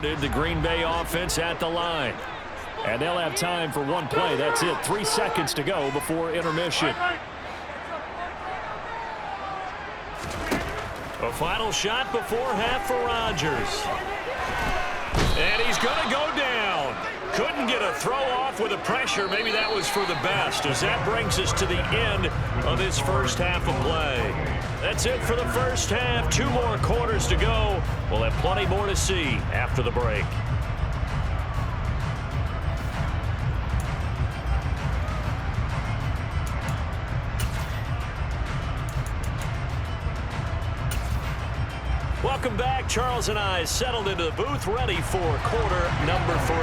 The Green Bay offense at the line. And they'll have time for one play. That's it. 3 seconds to go before intermission. A final shot before half for Rodgers. And he's going to go down. Couldn't get a throw off with the pressure. Maybe that was for the best, as that brings us to the end of this first half of play. That's it for the first half. 2 more quarters to go. We'll have plenty more to see after the break. Welcome back. Charles and I settled into the booth, ready for quarter number 3.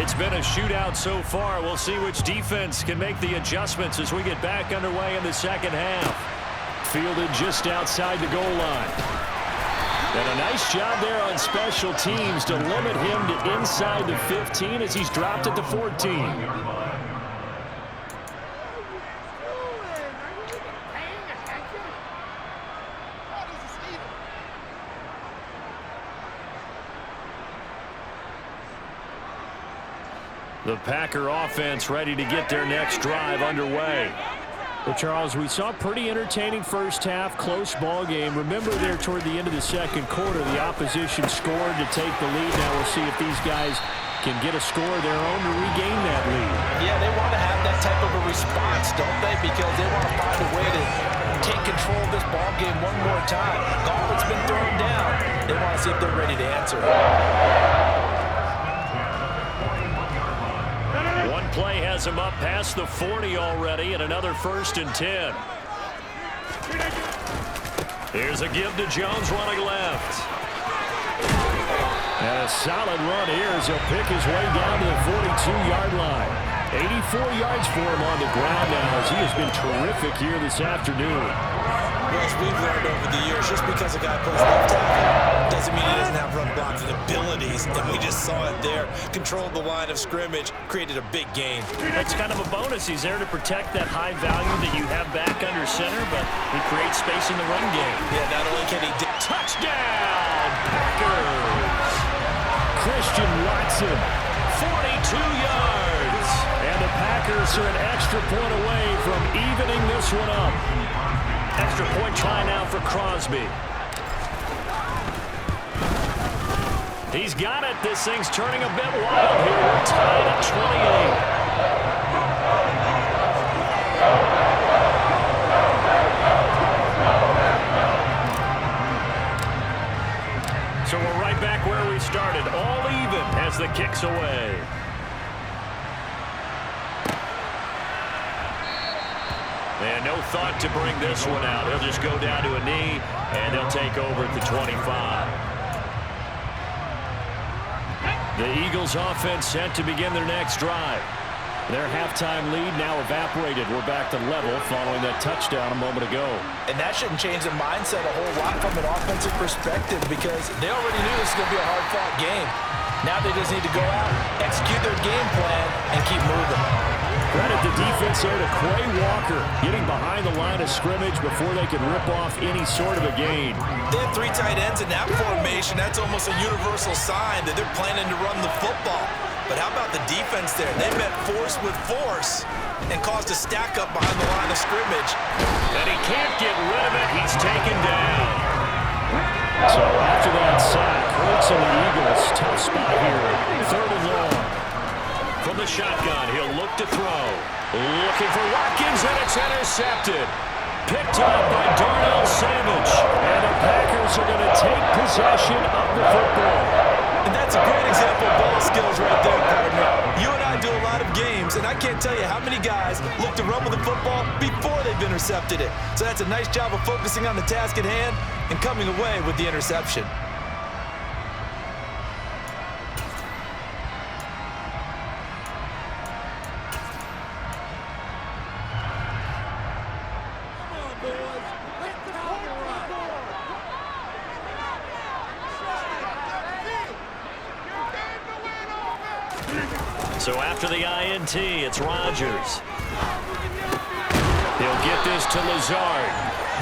It's been a shootout so far. We'll see which defense can make the adjustments as we get back underway in the second half. Fielded just outside the goal line. And a nice job there on special teams to limit him to inside the 15 as he's dropped at the 14. The Packer offense ready to get their next drive underway. Well, Charles, we saw a pretty entertaining first half, close ball game. Remember there toward the end of the second quarter, the opposition scored to take the lead. Now we'll see if these guys can get a score of their own to regain that lead. Yeah, they want to have that type of a response, don't they? Because they want to find a way to take control of this ball game one more time. Gauntlet's been thrown down. They want to see if they're ready to answer it. One play has him up past the 40 already, and another 1st and 10. Here's a give to Jones running left. And a solid run here as he'll pick his way down to the 42-yard line. 84 yards for him on the ground now as he has been terrific here this afternoon. Well, as we've learned over the years, just because a guy plays left tackle doesn't mean he doesn't have run blocking abilities, and we just saw it there. Controlled the line of scrimmage, created a big gain. That's kind of a bonus. He's there to protect that high value that you have back under center, but he creates space in the run game. Yeah, not only can he... Touchdown, Packers! Christian Watson, 42 yards. And the Packers are an extra point away from evening this one up. Extra point try now for Crosby. He's got it. This thing's turning a bit wild here. We're tied at 28. So we're right back where we started. All even as the kick's away. And no thought to bring this one out. He'll just go down to a knee, and they'll take over at the 25. The Eagles offense set to begin their next drive. Their halftime lead now evaporated. We're back to level following that touchdown a moment ago. And that shouldn't change the mindset a whole lot from an offensive perspective because they already knew this was going to be a hard-fought game. Now they just need to go out, execute their game plan, and keep moving. Credit the defense there to Quay Walker, getting behind the line of scrimmage before they can rip off any sort of a gain. They have 3 tight ends in that formation. That's almost a universal sign that they're planning to run the football. But how about the defense there? They met force with force and caused a stack up behind the line of scrimmage. And he can't get rid of it. He's taken down. So after that sack, Hurts and the Eagles, tough spot here. 3rd and long. From the shotgun, he'll look to throw. Looking for Watkins, and it's intercepted. Picked up by Darnell Savage. And the Packers are going to take possession of the football. And that's a great example of ball skills right there, partner. You and I do a lot of games, and I can't tell you how many guys look to run with the football before they've intercepted it. So that's a nice job of focusing on the task at hand and coming away with the interception. So after the INT, it's Rodgers. He'll get this to Lazard.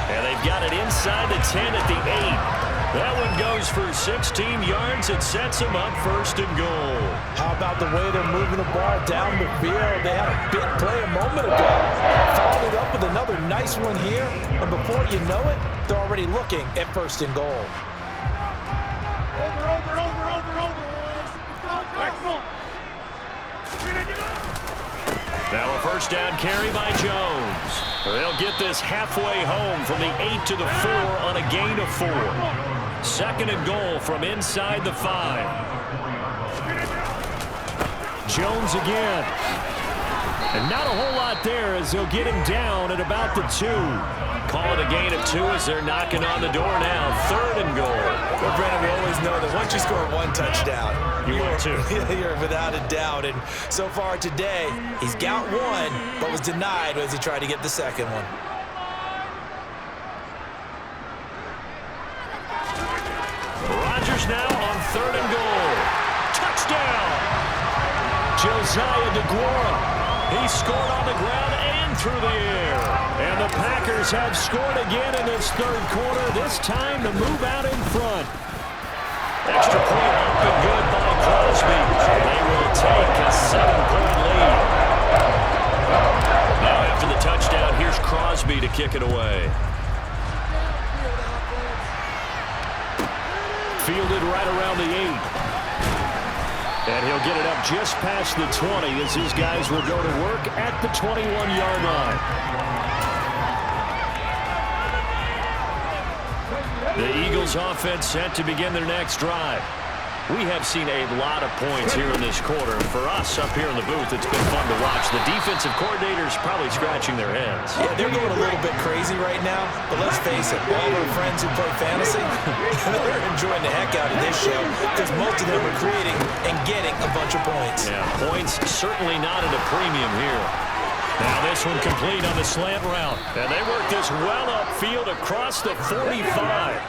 And they've got it inside the 10 at the 8. That one goes for 16 yards. It sets him up first and goal. How about the way they're moving the ball down the field? They had a big play a moment ago. Followed it up with another nice one here. And before you know it, they're already looking at first and goal. Now a first down carry by Jones. They'll get this halfway home from the 8 to the 4 on a gain of 4. Second and goal from inside the 5. Jones again. And not a whole lot there as they'll get him down at about the 2. Call it a gain of 2 as they're knocking on the door now. Third and goal. Well, Brandon, we always know that once you score one touchdown, you're without a doubt. And so far today, he's got one, but was denied as he tried to get the second one. Rodgers now on third and goal. Touchdown! Josiah DeGuara. He scored on the ground and through the air. And the Packers have scored again in this third quarter, this time to move out in front. Extra point up and good by Crosby. They will take a 7-point lead. Now after the touchdown, here's Crosby to kick it away. Fielded right around the 8. And he'll get it up just past the 20 as his guys will go to work at the 21-yard line. The Eagles offense set to begin their next drive. We have seen a lot of points here in this quarter. For us up here in the booth, it's been fun to watch. The defensive coordinators probably scratching their heads. Yeah, they're going a little bit crazy right now. But let's face it, all our friends who play fantasy, they're enjoying the heck out of this show because most of them are creating and getting a bunch of points. Yeah, points certainly not at a premium here. Now this one complete on the slant route. And they work this well upfield across the 45.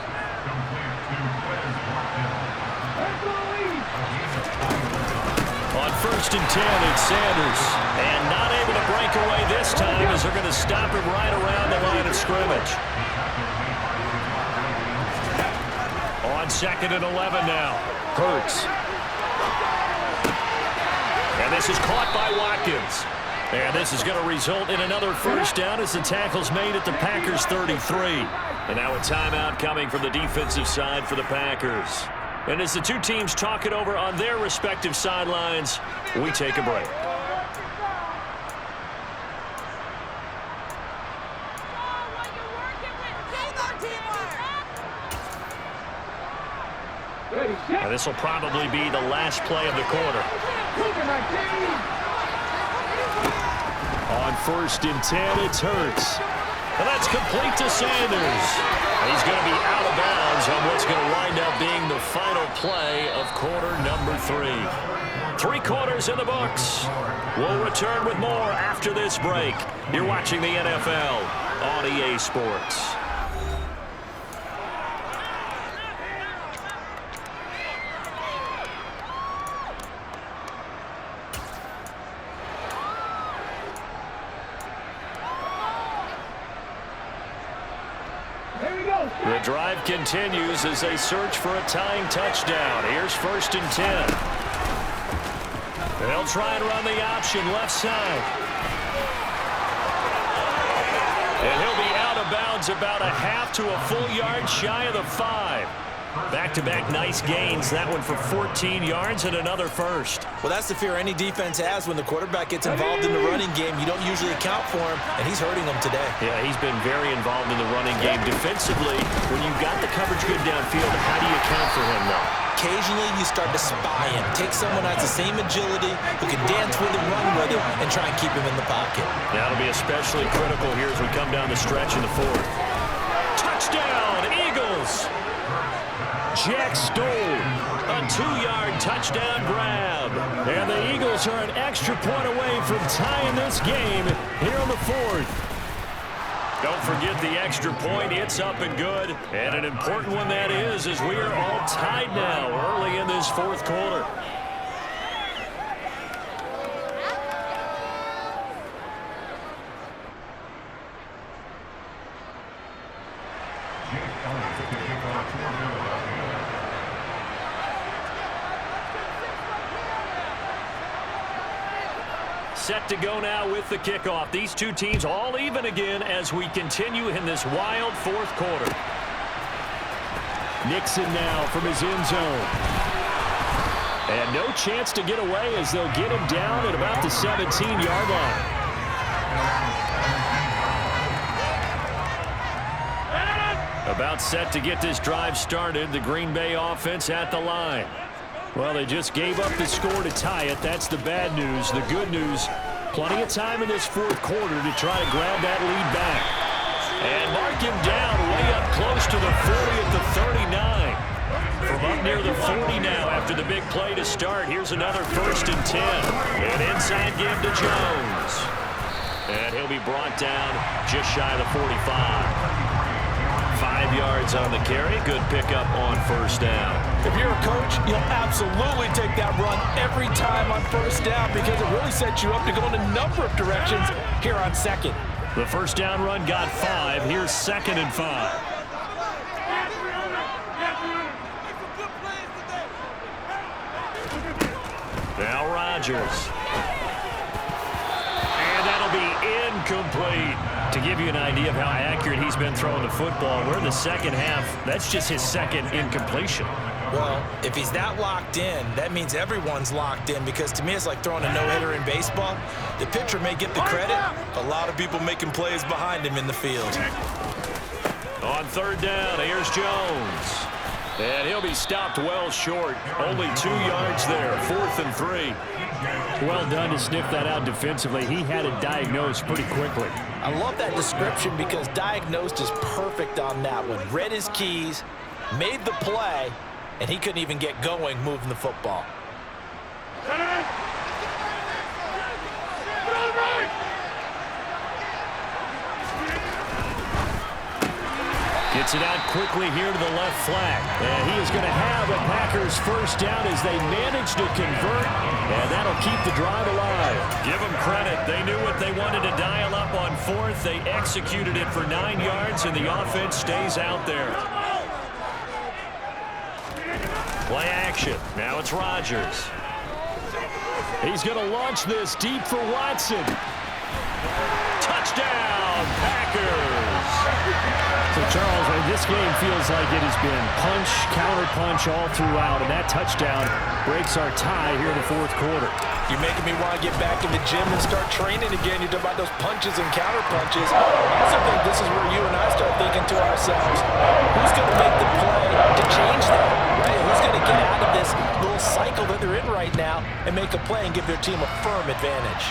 On first and 10, it's Sanders. And not able to break away this time as they're going to stop him right around the line of scrimmage. On second and 11 now. Hurts. And this is caught by Watkins. And this is going to result in another first down as the tackle's made at the Packers 33. And now a timeout coming from the defensive side for the Packers. And as the two teams talk it over on their respective sidelines, we take a break. Now this will probably be the last play of the quarter. On first and 10, it's Hurts. And that's complete to Sanders. And he's going to be out of bounds on what's going to wind up being the final play of quarter number 3. 3 quarters in the books. We'll return with more after this break. You're watching the NFL on EA Sports. The drive continues as they search for a tying touchdown. Here's first and 10. They'll try and run the option left side. And he'll be out of bounds about a half to a full yard shy of the 5. Back-to-back nice gains. That one for 14 yards and another first. Well, that's the fear any defense has when the quarterback gets involved in the running game. You don't usually account for him, and he's hurting them today. Yeah, he's been very involved in the running game. Defensively, when you've got the coverage good downfield, how do you account for him, though? Occasionally, you start to spy him. Take someone that has the same agility, who can dance with him, run with him, and try and keep him in the pocket. That'll be especially critical here as we come down the stretch in the 4th. Touchdown, Eagles! Jack Stoll, a 2-yard touchdown grab. And the Eagles are an extra point away from tying this game here in the 4th. Don't forget the extra point. It's up and good. And an important one that is, as we are all tied now early in this 4th quarter. set to go now with the kickoff. These two teams all even again as we continue in this wild fourth quarter. Nixon now from his end zone. And no chance to get away as they'll get him down at about the 17-yard line. About set to get this drive started. The Green Bay offense at the line. Well, they just gave up the score to tie it. That's the bad news. The good news, plenty of time in this fourth quarter to try to grab that lead back. And mark him down way up close to the 40 at the 39. From up near the 40 now after the big play to start. Here's another 1st and 10. An inside give to Jones. And he'll be brought down just shy of the 45. 5 yards on the carry. Good pickup on 1st down. If you're a coach, you'll absolutely take that run every time on 1st down because it really sets you up to go in a number of directions here on 2nd. The 1st down run got 5. Here's 2nd and 5. Now Rodgers. And that'll be incomplete. To give you an idea of how accurate he's been throwing the football, we're in the second half. That's just his 2nd incompletion. Well, if he's that locked in, that means everyone's locked in because to me it's like throwing a no-hitter in baseball. The pitcher may get the credit. A lot of people making plays behind him in the field. On 3rd down, here's Jones. And he'll be stopped well short. Only 2 yards there. 4th and 3. Well done to sniff that out defensively. He had it diagnosed pretty quickly. I love that description because diagnosed is perfect on that one. Read his keys, made the play, and he couldn't even get going moving the football. Gets it out quickly here to the left flank. And he is going to have a Packers 1st down as they manage to convert. And that'll keep the drive alive. Give them credit. They knew what they wanted to dial up on 4th. They executed it for 9 yards, and the offense stays out there. Play action. Now it's Rodgers. He's going to launch this deep for Watson. Touchdown, Packers. So, Charles, this game feels like it has been punch, counter-punch all throughout, and that touchdown breaks our tie here in the fourth quarter. You're making me want to get back in the gym and start training again. You're talking about those punches and counter-punches. I also think this is where you and I start thinking to ourselves, who's going to make the play to change that? Right? Who's going to get out of this little cycle that they're in right now and make a play and give their team a firm advantage?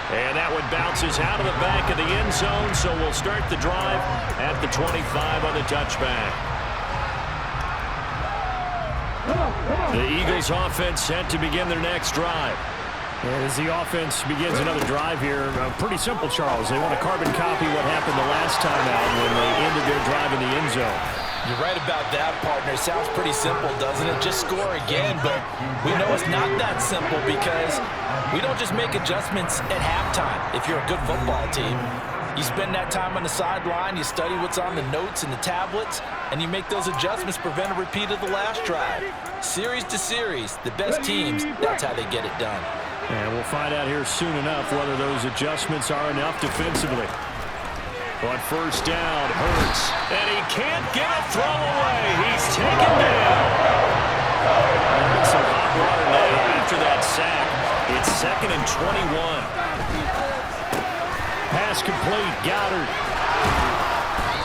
And that one bounces out of the back of the end zone, so we'll start the drive at the 25 on the touchback. The Eagles offense set to begin their next drive. And as the offense begins another drive here, pretty simple, Charles. They want to carbon copy what happened the last time out when they ended their drive in the end zone. You're right about that, partner. Sounds pretty simple, doesn't it? Just score again, but we know it's not that simple because we don't just make adjustments at halftime if you're a good football team. You spend that time on the sideline, you study what's on the notes and the tablets, and you make those adjustments, prevent a repeat of the last drive. Series to series, the best teams, that's how they get it done. And we'll find out here soon enough whether those adjustments are enough defensively. On 1st down, Hurts. And he can't get a throw away. He's taken down. Some hot water now after that sack. It's 2nd and 21. Pass complete, Goddard.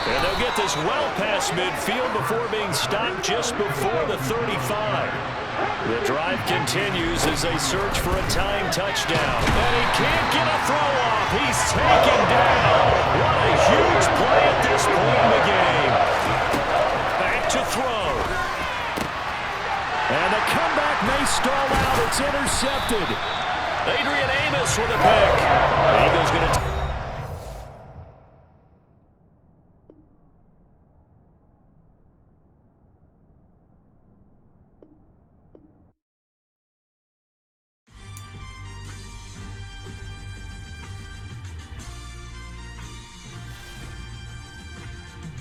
And they'll get this well past midfield before being stopped just before the 35. The drive continues as they search for a tying touchdown. And he can't get a throw off. He's taken down. What a huge play at this point in the game. Back to throw. And the comeback may stall out. It's intercepted. Adrian Amos with a pick. The Eagles going to...